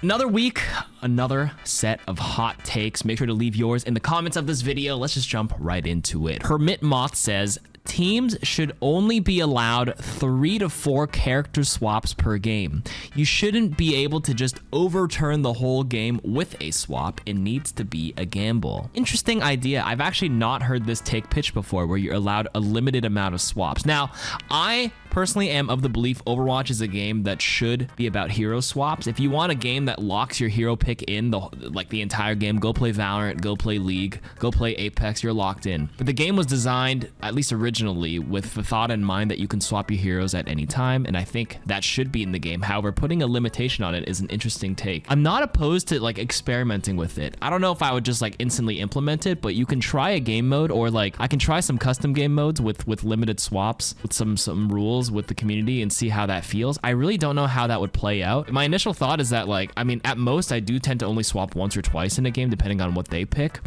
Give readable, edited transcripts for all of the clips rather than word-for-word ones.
Another week, another set of hot takes. Make sure to leave yours in the comments of this video. Let's just jump right into it. Hermitmoth says, teams should only be allowed 3 to 4 character swaps per game. You shouldn't be able to just overturn the whole game with a swap. It needs to be a gamble. Interesting idea. I've actually not heard this take pitch before where you're allowed a limited amount of swaps. Now, I personally am of the belief Overwatch is a game that should be about hero swaps. If you want a game that locks your hero pick in the entire game, go play Valorant, go play League, go play Apex, you're locked in. But the game was designed, at least originally, with the thought in mind that you can swap your heroes at any time, and I think that should be in the game. However, putting a limitation on it is an interesting take. I'm not opposed to like experimenting with it. I don't know if I would just like instantly implement it, but you can try a game mode, or like I can try some custom game modes with limited swaps, with some rules with the community and see how that feels. I really don't know how that would play out. My initial thought is that, like, I mean, at most I do tend to only swap once or twice in a game depending on what they pick,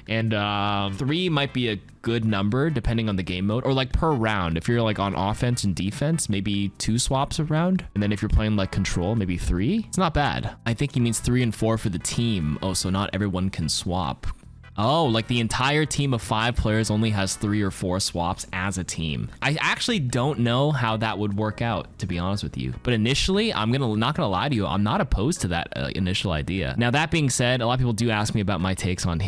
and 3 might be a good number depending on the game mode, or like per round. If you're like on offense and defense, maybe 2 swaps a round, and then if you're playing like control, maybe 3. It's not bad. I think he means 3 and 4 for the team. Oh, so not everyone can swap. Oh, like the entire team of 5 players only has 3 or 4 swaps as a team. I actually don't know how that would work out, to be honest with you. But initially, I'm not gonna lie to you, I'm not opposed to that initial idea. Now, that being said, a lot of people do ask me about my takes on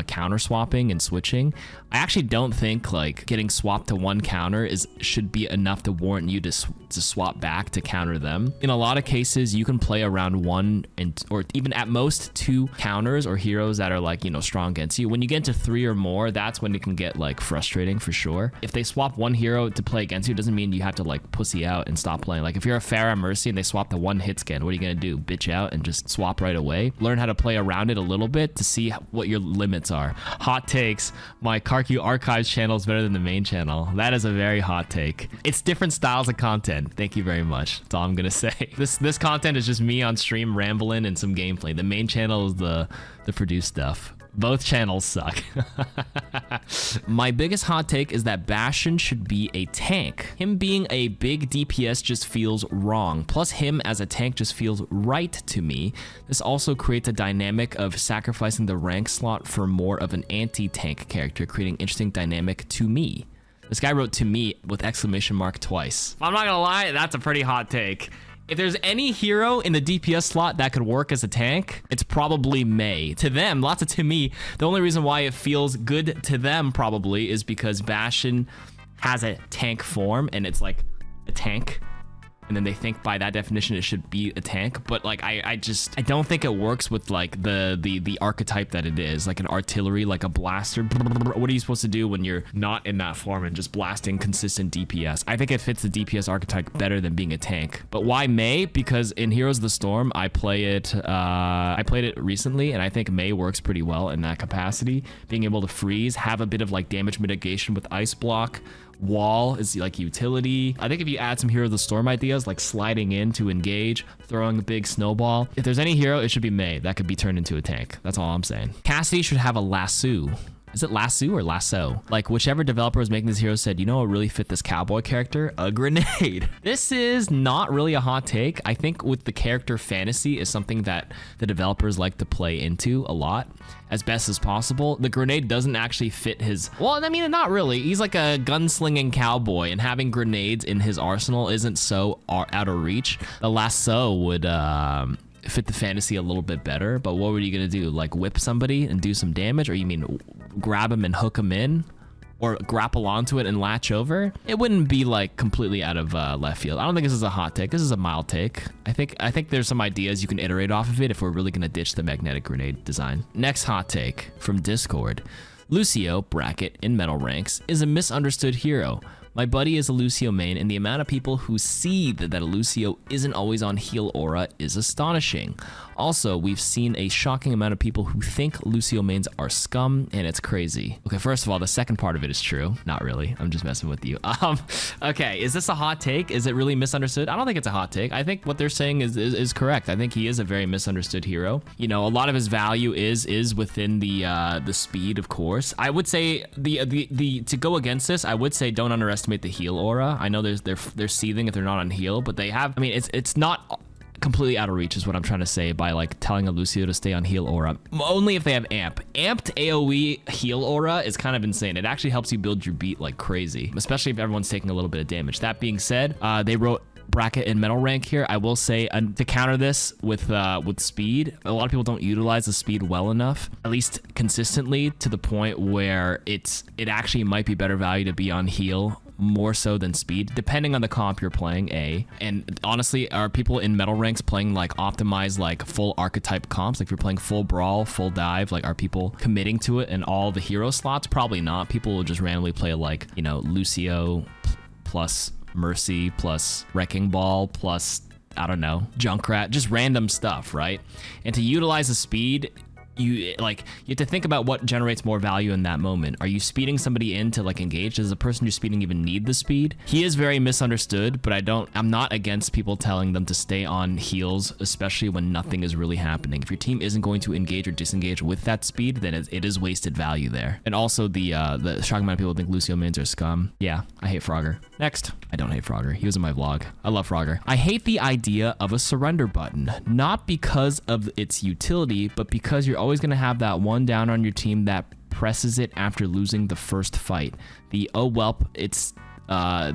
counter swapping and switching. I actually don't think like getting swapped to one counter should be enough to warrant you to swap back to counter them. In a lot of cases, you can play around 1 or even at most 2 counters or heroes that are like, you know, strong against you. When you get into 3 or more, that's when it can get like frustrating for sure. If they swap one hero to play against you, it doesn't mean you have to like pussy out and stop playing. Like if you're a Pharah Mercy and they swap the 1 hit scan, what are you gonna do? Bitch out and just swap right away? Learn how to play around it a little bit to see what your limits are. Hot takes. My KarQ archives channel is better than the main channel. That is a very hot take. It's different styles of content. Thank you very much. That's all I'm gonna say. This content is just me on stream rambling and some gameplay. The main channel is the produced stuff. Both channels suck. My biggest hot take is that Bastion should be a tank. Him being a big DPS just feels wrong. Plus him as a tank just feels right to me. This also creates a dynamic of sacrificing the rank slot for more of an anti-tank character, creating interesting dynamic to me. This guy wrote "to me" with exclamation mark twice. I'm not gonna lie, that's a pretty hot take. If there's any hero in the DPS slot that could work as a tank, it's probably Mei. To them, lots of to me. The only reason why it feels good to them probably is because Bastion has a tank form and it's like a tank. And then they think by that definition it should be a tank, but like I don't think it works with like the archetype that it is, like an artillery, like a blaster. What are you supposed to do when you're not in that form and just blasting consistent DPS? I think it fits the DPS archetype better than being a tank. But why Mei? Because in Heroes of the Storm, I played it recently, and I think Mei works pretty well in that capacity. Being able to freeze, have a bit of like damage mitigation with ice block. Wall is like utility. I think if you add some Hero of the Storm ideas like sliding in to engage, throwing a big snowball, if there's any hero, it should be Mei. That could be turned into a tank. That's all I'm saying. Cassidy should have a Lasso. Is it Lasso or Lasso? Like whichever developer was making this hero said, you know what really fit this cowboy character? A grenade. This is not really a hot take. I think with the character fantasy is something that the developers like to play into a lot as best as possible. The grenade doesn't actually fit his, well, I mean, not really. He's like a gunslinging cowboy, and having grenades in his arsenal isn't so out of reach. The Lasso would fit the fantasy a little bit better, but what were you gonna do? Like whip somebody and do some damage? Or you mean grab him and hook him in? Or grapple onto it and latch over? It wouldn't be like completely out of left field. I don't think this is a hot take. This is a mild take. I think there's some ideas you can iterate off of it if we're really gonna ditch the magnetic grenade design. Next hot take from Discord. Lucio, bracket, in metal ranks, is a misunderstood hero. My buddy is a Lucio main, and the amount of people who see that a Lucio isn't always on heal aura is astonishing. Also, we've seen a shocking amount of people who think Lucio mains are scum, and it's crazy. Okay, first of all, the second part of it is true. Not really. I'm just messing with you. Okay, is this a hot take? Is it really misunderstood? I don't think it's a hot take. I think what they're saying is correct. I think he is a very misunderstood hero. You know, a lot of his value is within the speed, of course. I would say to go against this, I would say don't underestimate the heal aura. I know they're seething if they're not on heal, but they have. I mean, it's not completely out of reach is what I'm trying to say by like telling a Lucio to stay on heal aura. Only if they have amp. Amped AoE heal aura is kind of insane. It actually helps you build your beat like crazy, especially if everyone's taking a little bit of damage. That being said, they wrote bracket and metal rank here. I will say to counter this with speed, a lot of people don't utilize the speed well enough, at least consistently, to the point where it actually might be better value to be on heal more so than speed, depending on the comp you're playing. And honestly, are people in metal ranks playing like optimized like full archetype comps? Like if you're playing full brawl, full dive, like are people committing to it in all the hero slots? Probably not. People will just randomly play like, you know, Lucio plus Mercy plus Wrecking Ball plus, I don't know, Junkrat, just random stuff, right? And to utilize the speed, you have to think about what generates more value in that moment. Are you speeding somebody in to like engage? Does the person you're speeding even need the speed? He is very misunderstood, but I'm not against people telling them to stay on heals, especially when nothing is really happening. If your team isn't going to engage or disengage with that speed, then it is wasted value there. And also the shocking amount of people think Lucio mains are scum. Yeah, I hate Frogger. Next, I don't hate Frogger. He was in my vlog. I love Frogger. I hate the idea of a surrender button, not because of its utility, but because you're always going to have that one down on your team that presses it after losing the first fight. The oh welp, it's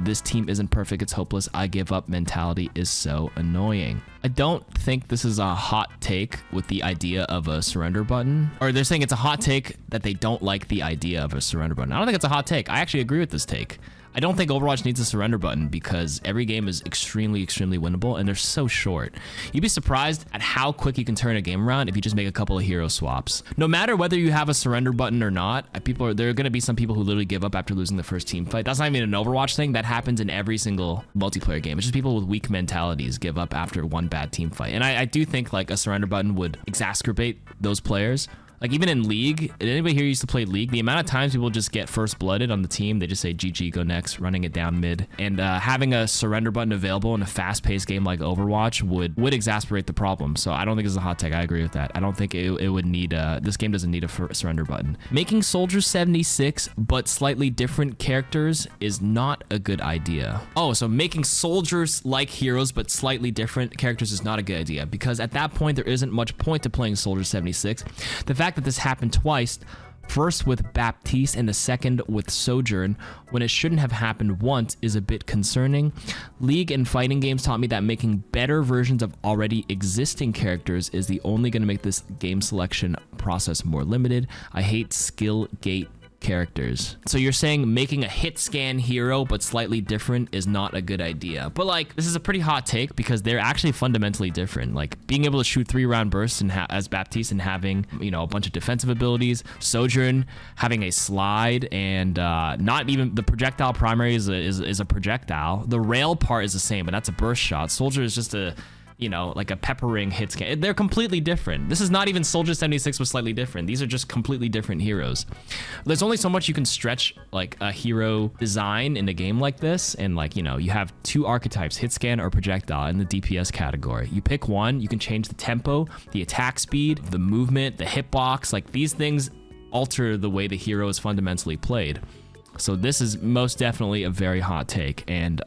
this team isn't perfect, it's hopeless, I give up mentality is so annoying. I don't think this is a hot take with the idea of a surrender button, or they're saying it's a hot take that they don't like the idea of a surrender button. I don't think it's a hot take. I actually agree with this take. I don't think Overwatch needs a surrender button because every game is extremely, extremely winnable and they're so short. You'd be surprised at how quick you can turn a game around if you just make a couple of hero swaps. No matter whether you have a surrender button or not, there are going to be some people who literally give up after losing the first team fight. That's not even an Overwatch thing. That happens in every single multiplayer game. It's just people with weak mentalities give up after one bad team fight. And I do think like a surrender button would exacerbate those players. Like even in League, did anybody here used to play League? The amount of times people just get first blooded on the team, they just say GG, go next, running it down mid. And having a surrender button available in a fast-paced game like Overwatch would exacerbate the problem. So I don't think it's a hot take. I agree with that. I don't think it would need, this game doesn't need a surrender button. Making Soldier 76 but slightly different characters is not a good idea. Oh, so making soldiers like heroes but slightly different characters is not a good idea, because at that point there isn't much point to playing Soldier 76. The fact that this happened twice, first with Baptiste and the second with Sojourn, when it shouldn't have happened once, is a bit concerning. League and fighting games taught me that making better versions of already existing characters is only going to make this game selection process more limited. I hate skill gate characters. So you're saying making a hit scan hero but slightly different is not a good idea. But like, this is a pretty hot take because they're actually fundamentally different. Like being able to shoot 3-round bursts and as Baptiste and having, you know, a bunch of defensive abilities, Sojourn having a slide, and not even the projectile primary is a projectile. The rail part is the same, but that's a burst shot. Soldier is just a, you know, like a peppering hit scan. They're completely different. This is not even Soldier 76 was slightly different. These are just completely different heroes. There's only so much you can stretch like a hero design in a game like this. And like, you know, you have two archetypes, hit scan or projectile, in the DPS category. You pick one, you can change the tempo, the attack speed, the movement, the hitbox. Like these things alter the way the hero is fundamentally played. So this is most definitely a very hot take, and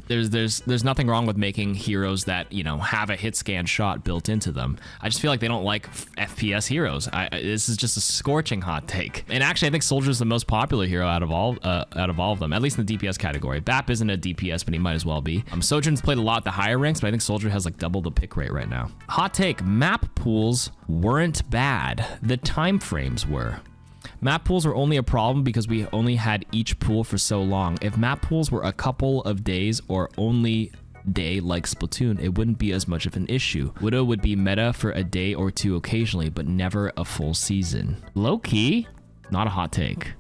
there's nothing wrong with making heroes that, you know, have a hit scan shot built into them. I just feel like they don't like FPS heroes. This is just a scorching hot take. And actually, I think Soldier is the most popular hero out of all of them, at least in the DPS category. Bap isn't a DPS, but he might as well be. Sojourn's played a lot at the higher ranks, but I think Soldier has like double the pick rate right now. Hot take: map pools weren't bad. The time frames were. Map pools are only a problem because we only had each pool for so long. If map pools were a couple of days or only day like Splatoon, it wouldn't be as much of an issue. Widow would be meta for a day or two occasionally, but never a full season. Low key, not a hot take.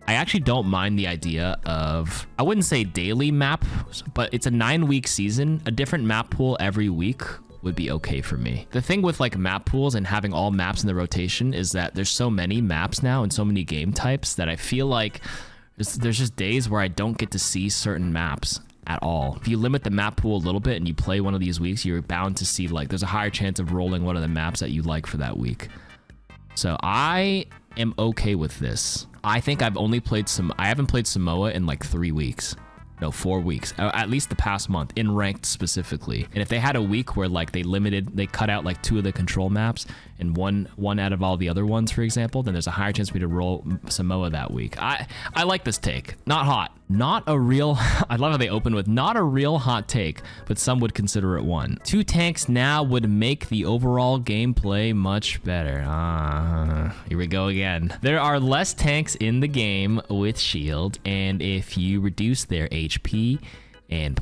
I actually don't mind the idea of, I wouldn't say daily map, but it's a 9-week season. A different map pool every week would be okay for me. The thing with like map pools and having all maps in the rotation is that there's so many maps now and so many game types that I feel like there's just days where I don't get to see certain maps at all. If you limit the map pool a little bit and you play one of these weeks, you're bound to see like there's a higher chance of rolling one of the maps that you like for that week. So I am okay with this. I think I haven't played Samoa in like 3 weeks. No, 4 weeks, at least the past month in ranked specifically. And if they had a week where like they cut out like 2 of the control maps and one out of all the other ones, for example, then there's a higher chance for me to roll Samoa that week. I like this take. Not hot, not a real, I love how they open with not a real hot take, but some would consider it one. 2 tanks now would make the overall gameplay much better. Here we go again. There are less tanks in the game with shield, and if you reduce their HP and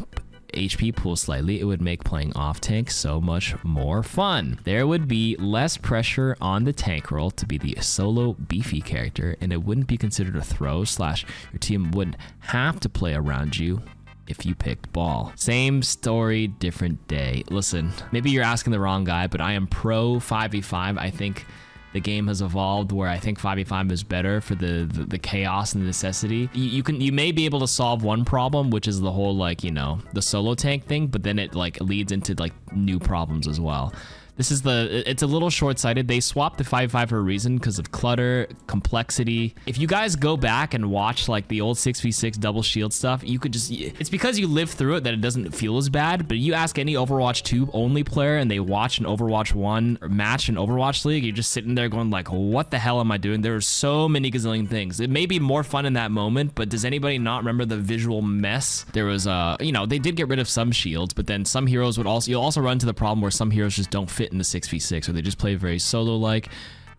HP pool slightly, it would make playing off tank so much more fun. There would be less pressure on the tank role to be the solo beefy character, and it wouldn't be considered a throw / your team wouldn't have to play around you if you picked ball. Same story, different day. Listen, maybe you're asking the wrong guy, but I am pro 5v5. I think the game has evolved where I think 5v5 is better for the chaos and the necessity. You may be able to solve one problem, which is the whole like, you know, the solo tank thing, but then it like leads into like new problems as well. It's a little short-sighted. They swapped the 5v5 for a reason because of clutter, complexity. If you guys go back and watch like the old 6v6 double shield stuff, you could just, it's because you lived through it that it doesn't feel as bad, but you ask any Overwatch 2 only player and they watch an Overwatch 1 match in Overwatch League, you're just sitting there going like, what the hell am I doing? There are so many gazillion things. It may be more fun in that moment, but does anybody not remember the visual mess? There was you know, they did get rid of some shields, but then some heroes would also, you'll also run into the problem where some heroes just don't fit in the 6v6, or they just play very solo-like.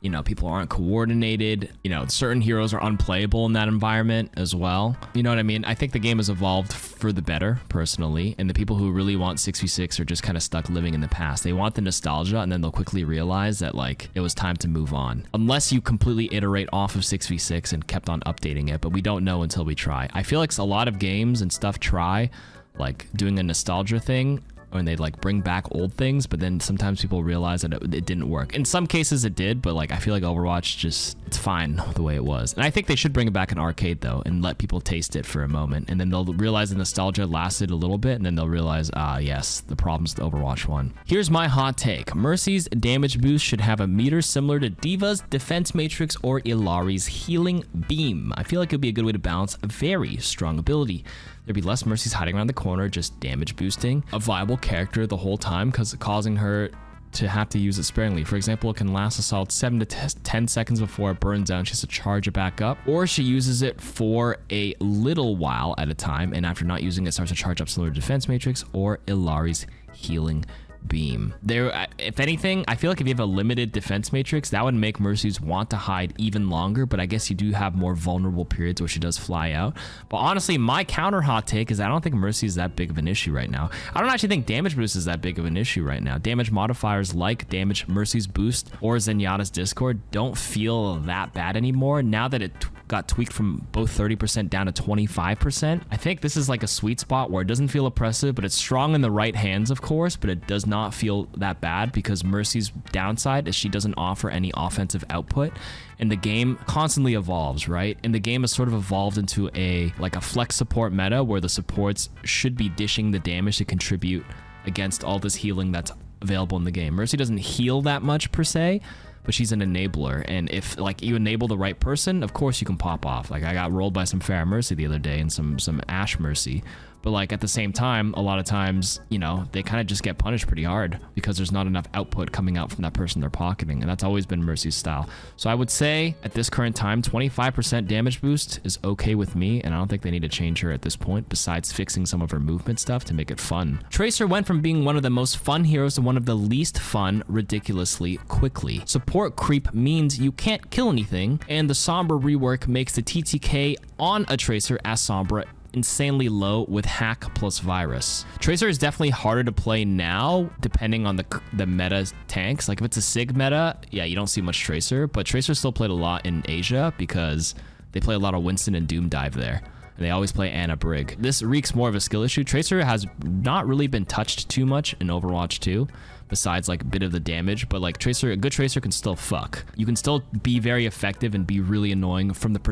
You know, people aren't coordinated. You know, certain heroes are unplayable in that environment as well. You know what I mean? I think the game has evolved for the better, personally, and the people who really want 6v6 are just kind of stuck living in the past. They want the nostalgia, and then they'll quickly realize that, like, it was time to move on. Unless you completely iterate off of 6v6 and kept on updating it, but we don't know until we try. I feel like a lot of games and stuff try, like, doing a nostalgia thing, when they like bring back old things, but then sometimes people realize that it didn't work. In some cases it did, but like I feel like Overwatch just, it's fine the way it was. And I think they should bring it back in arcade though and let people taste it for a moment, and then they'll realize the nostalgia lasted a little bit, and then they'll realize, yes, the problem's with Overwatch 1. Here's my hot take. Mercy's damage boost should have a meter similar to D.Va's defense matrix or Illari's healing beam. I feel like it would be a good way to balance a very strong ability. There'd be less Mercy's hiding around the corner, just damage boosting a viable character the whole time, because causing her to have to use it sparingly. For example, it can last a solid 7 to 10 seconds before it burns down. She has to charge it back up, or she uses it for a little while at a time, and after not using it, starts to charge up similar to defense matrix or Illari's healing beam. There, if anything, I feel like if you have a limited defense matrix, that would make Mercy's want to hide even longer, but I guess you do have more vulnerable periods where she does fly out. But honestly, my counter hot take is I don't think Mercy is that big of an issue right now. I don't actually think damage boost is that big of an issue right now. Damage modifiers like damage Mercy's boost or Zenyatta's Discord don't feel that bad anymore now that it got tweaked from both 30% down to 25%. I think this is like a sweet spot where it doesn't feel oppressive, but it's strong in the right hands, of course, but it does not feel that bad, because Mercy's downside is she doesn't offer any offensive output, and the game constantly evolves, right? And the game has sort of evolved into a flex support meta where the supports should be dishing the damage to contribute against all this healing that's available in the game. Mercy doesn't heal that much per se, but she's an enabler, and if like you enable the right person, of course you can pop off. Like I got rolled by some Pharah Mercy the other day and some Ashe Mercy, but like at the same time, a lot of times, you know, they kind of just get punished pretty hard because there's not enough output coming out from that person they're pocketing, and that's always been Mercy's style. So I would say at this current time, 25% damage boost is okay with me, and I don't think they need to change her at this point, besides fixing some of her movement stuff to make it fun. Tracer went from being one of the most fun heroes to one of the least fun ridiculously quickly. Support creep means you can't kill anything, and the Sombra rework makes the TTK on a Tracer as Sombra insanely low with hack plus virus. Tracer is definitely harder to play now depending on the meta tanks. Like if it's a Sig meta, yeah, you don't see much Tracer, but Tracer still played a lot in Asia because they play a lot of Winston and Doom Dive there, and they always play Ana Brig. This reeks more of a skill issue. Tracer has not really been touched too much in Overwatch 2, besides like a bit of the damage. But like Tracer, a good Tracer can still fuck. You can still be very effective and be really annoying from the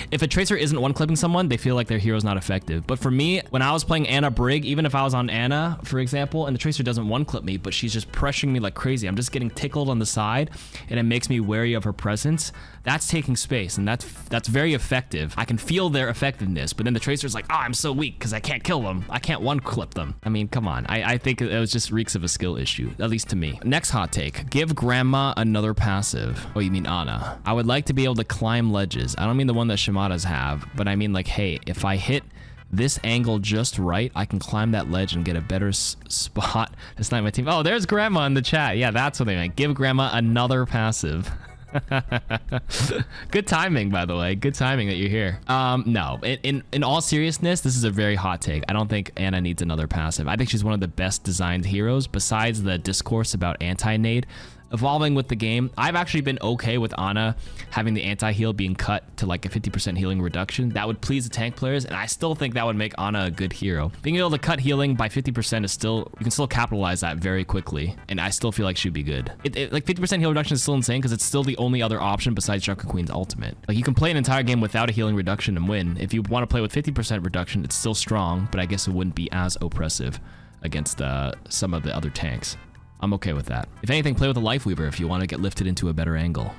if a Tracer isn't one-clipping someone, they feel like their hero's not effective. But for me, when I was playing Ana Brig, even if I was on Ana, for example, and the Tracer doesn't one-clip me, but she's just pressuring me like crazy, I'm just getting tickled on the side, and it makes me wary of her presence. That's taking space, and that's very effective. I can feel their effectiveness, but then the Tracer's like, oh, I'm so weak because I can't kill them. I can't one-clip them. I mean, come on. I think it was just reeks of a skill issue, at least to me. Next hot take, give grandma another passive. Oh, you mean Ana? I would like to be able to climb ledges. I don't mean the one that Shimadas have, but I mean like, hey, if I hit this angle just right, I can climb that ledge and get a better spot to snipe my team. Oh, there's grandma in the chat. Yeah, that's what they meant. Give grandma another passive. Good timing, by the way. Good timing that you're here. No, in all seriousness, this is a very hot take. I don't think Ana needs another passive. I think she's one of the best designed heroes besides the discourse about anti-nade evolving with the game. I've actually been okay with Ana having the anti-heal being cut to like a 50% healing reduction. That would please the tank players, and I still think that would make Ana a good hero. Being able to cut healing by 50% is still, you can still capitalize that very quickly, and I still feel like she'd be good. Like 50% heal reduction is still insane because it's still the only other option besides Junker Queen's ultimate. Like you can play an entire game without a healing reduction and win. If you want to play with 50% reduction, it's still strong, but I guess it wouldn't be as oppressive against some of the other tanks. I'm okay with that. If anything, play with a Life Weaver if you want to get lifted into a better angle.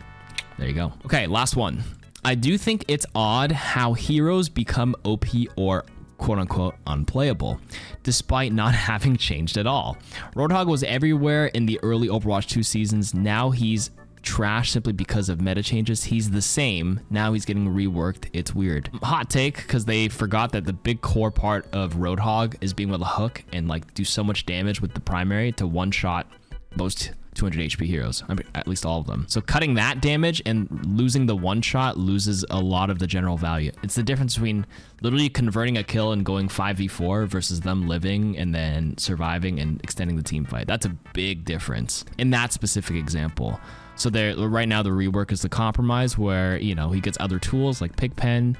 There you go. Okay, last one. I do think it's odd how heroes become OP or quote-unquote unplayable, despite not having changed at all. Roadhog was everywhere in the early Overwatch 2 seasons. Now he's trash simply because of meta changes. He's the same. Now he's getting reworked. It's weird. Hot take, because they forgot that the big core part of Roadhog is being able to hook and like do so much damage with the primary to one-shot most 200 HP heroes. I mean, at least all of them. So cutting that damage and losing the one shot loses a lot of the general value. It's the difference between literally converting a kill and going 5v4 versus them living and then surviving and extending the team fight. That's a big difference in that specific example. So there, right now the rework is the compromise where, you know, he gets other tools like Pigpen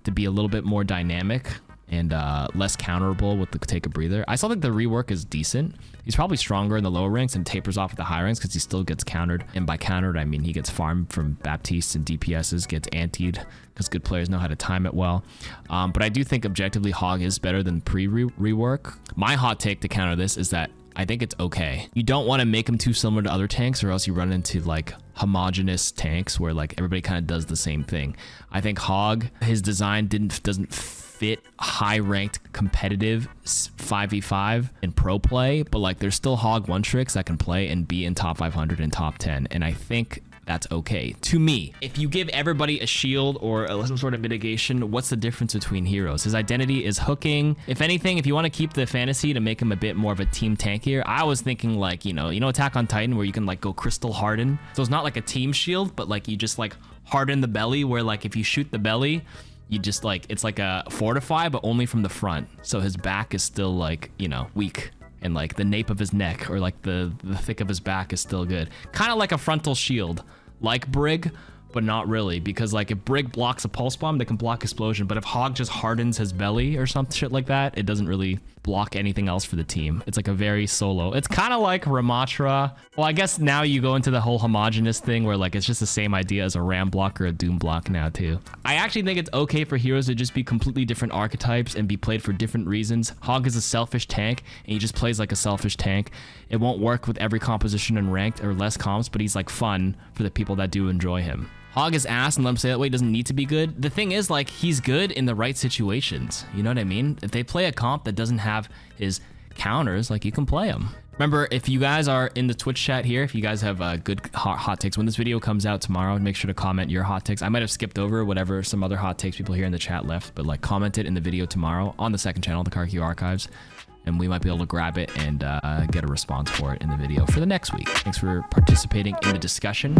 to be a little bit more dynamic and less counterable with the take a breather. I still think the rework is decent. He's probably stronger in the lower ranks and tapers off at the high ranks because he still gets countered. And by countered, I mean he gets farmed from Baptistes and DPSs, gets antied because good players know how to time it well. But I do think objectively Hog is better than pre-rework. My hot take to counter this is that I think it's okay. You don't want to make him too similar to other tanks or else you run into like homogenous tanks where like everybody kind of does the same thing. I think Hog, his design doesn't fit high ranked competitive 5v5 in pro play, but like there's still Hog one tricks that can play and be in top 500 and top 10. And I think that's okay to me. If you give everybody a shield or some sort of mitigation, what's the difference between heroes? His identity is hooking. If anything, if you want to keep the fantasy to make him a bit more of a team tankier, I was thinking like, you know Attack on Titan where you can like go crystal harden. So it's not like a team shield, but like you just like harden the belly where like if you shoot the belly, you just like, it's like a fortify, but only from the front. So his back is still like, you know, weak. And like the nape of his neck or like the thick of his back is still good. Kind of like a frontal shield, like Brig, but not really, because like if Brig blocks a pulse bomb, they can block explosion. But if Hog just hardens his belly or some shit like that, it doesn't really block anything else for the team. It's like a very solo. It's kind of like Ramatra. Well, I guess now you go into the whole homogenous thing where like it's just the same idea as a Ram block or a Doom block now too. I actually think it's okay for heroes to just be completely different archetypes and be played for different reasons. Hog is a selfish tank and he just plays like a selfish tank. It won't work with every composition in ranked or less comps, but he's like fun for the people that do enjoy him. Hog is ass and let him say that way, doesn't need to be good. The thing is, like, he's good in the right situations. You know what I mean? If they play a comp that doesn't have his counters, like, you can play him. Remember, if you guys are in the Twitch chat here, if you guys have good hot takes, when this video comes out tomorrow, make sure to comment your hot takes. I might have skipped over whatever some other hot takes people here in the chat left, but like comment it in the video tomorrow on the second channel, the KarQ Archives, and we might be able to grab it and get a response for it in the video for the next week. Thanks for participating in the discussion.